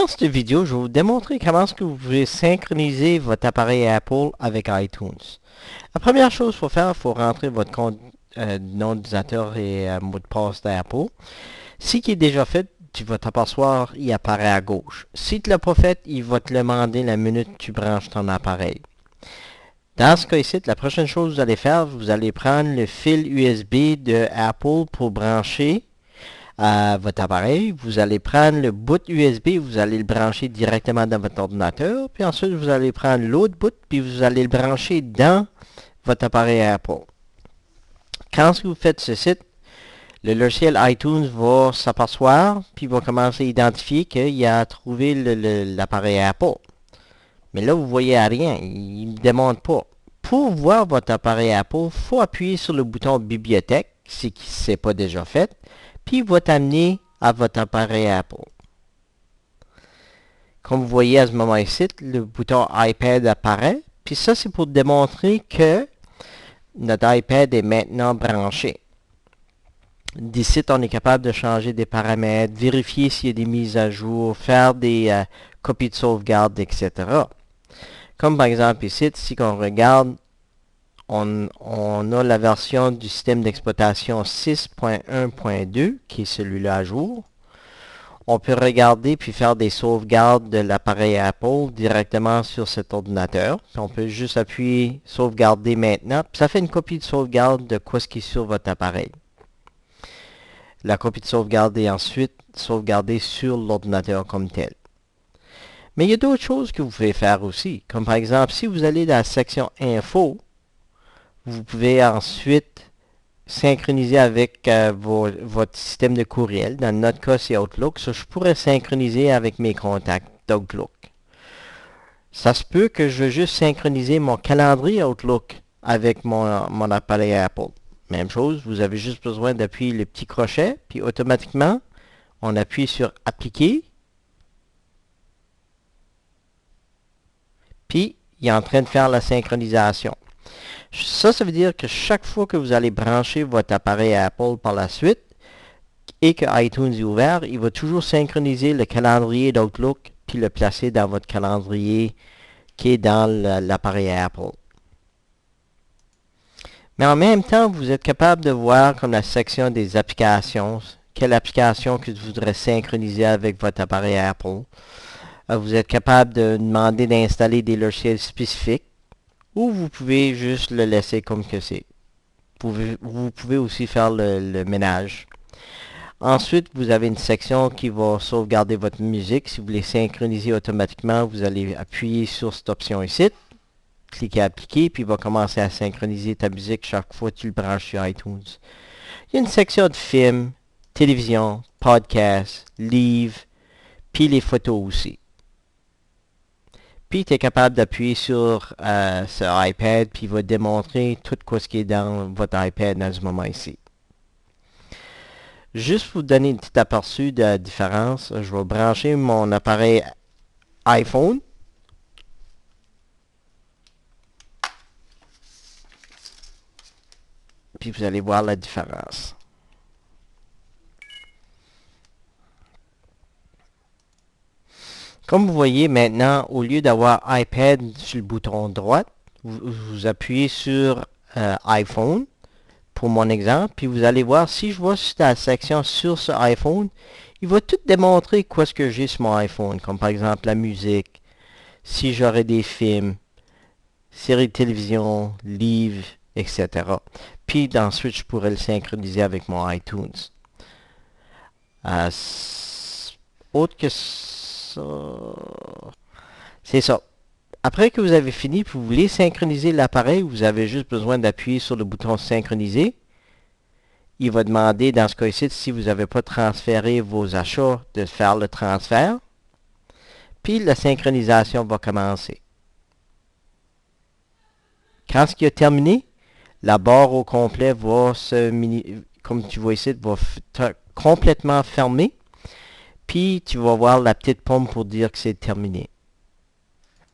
Dans cette vidéo, je vais vous démontrer comment est-ce que vous pouvez synchroniser votre appareil Apple avec iTunes. La première chose qu'il faut faire, il faut rentrer votre compte nom d'utilisateur et mot de passe d'Apple. Si qui est déjà fait, tu vas t'apercevoir, il apparaît à gauche. Si tu ne l'as pas fait, il va te le demander la minute que tu branches ton appareil. Dans ce cas ici, la prochaine chose que vous allez faire, vous allez prendre le fil USB de Apple pour brancher à votre appareil. Vous allez prendre le bout USB, vous allez le brancher directement dans votre ordinateur. Puis ensuite, vous allez prendre l'autre bout, puis vous allez le brancher dans votre appareil Apple. Quand vous faites ceci, le logiciel iTunes va s'apercevoir, puis va commencer à identifier qu'il a trouvé l'appareil Apple. Mais là, vous voyez rien, il ne demande pas. Pour voir votre appareil Apple, il faut appuyer sur le bouton Bibliothèque, si ce n'est pas déjà fait, puis il va t'amener à votre appareil Apple. Comme vous voyez à ce moment ici, le bouton iPad apparaît, puis ça c'est pour démontrer que notre iPad est maintenant branché. D'ici, on est capable de changer des paramètres, vérifier s'il y a des mises à jour, faire des copies de sauvegarde, etc. Comme par exemple ici, si on regarde, on a la version du système d'exploitation 6.1.2 qui est celui-là à jour. On peut regarder puis faire des sauvegardes de l'appareil Apple directement sur cet ordinateur. Puis on peut juste appuyer sauvegarder maintenant. Puis ça fait une copie de sauvegarde de quoi ce qui est sur votre appareil. La copie de sauvegarde est ensuite sauvegardée sur l'ordinateur comme tel. Mais il y a d'autres choses que vous pouvez faire aussi. Comme par exemple, si vous allez dans la section Info, vous pouvez ensuite synchroniser avec votre système de courriel. Dans notre cas, c'est Outlook. Ça, je pourrais synchroniser avec mes contacts d'Outlook. Ça se peut que je veux juste synchroniser mon calendrier Outlook avec mon appareil Apple. Même chose, vous avez juste besoin d'appuyer le petit crochet, puis automatiquement, on appuie sur Appliquer. Puis, il est en train de faire la synchronisation. Ça veut dire que chaque fois que vous allez brancher votre appareil Apple par la suite et que iTunes est ouvert, il va toujours synchroniser le calendrier d'Outlook puis le placer dans votre calendrier qui est dans l'appareil Apple. Mais en même temps, vous êtes capable de voir comme la section des applications, quelle application que vous voudrez synchroniser avec votre appareil Apple. Vous êtes capable de demander d'installer des logiciels spécifiques. Ou vous pouvez juste le laisser comme que c'est. Vous pouvez aussi faire le ménage. Ensuite, vous avez une section qui va sauvegarder votre musique. Si vous voulez synchroniser automatiquement, vous allez appuyer sur cette option ici. Cliquez Appliquer, puis il va commencer à synchroniser ta musique chaque fois que tu le branches sur iTunes. Il y a une section de films, télévision, podcasts, livres, puis les photos aussi. Puis tu es capable d'appuyer sur ce iPad, puis il va démontrer tout ce qui est dans votre iPad à ce moment ici. Juste pour vous donner un petit aperçu de la différence, je vais brancher mon appareil iPhone. Puis vous allez voir la différence. Comme vous voyez maintenant, au lieu d'avoir iPad sur le bouton droit, vous appuyez sur iPhone pour mon exemple, puis vous allez voir, si je vois sur la section sur ce iPhone, il va tout démontrer quoi ce que j'ai sur mon iPhone, comme par exemple la musique, si j'aurais des films, séries de télévision, livres, etc. Puis ensuite, je pourrais le synchroniser avec mon iTunes. Autre que ça, c'est ça. Après que vous avez fini, puis vous voulez synchroniser l'appareil, vous avez juste besoin d'appuyer sur le bouton synchroniser. Il va demander, dans ce cas-ci, si vous n'avez pas transféré vos achats, de faire le transfert. Puis la synchronisation va commencer. Quand ce qui a terminé, la barre au complet va comme tu vois ici, va complètement fermer. Puis tu vas voir la petite pomme pour dire que c'est terminé.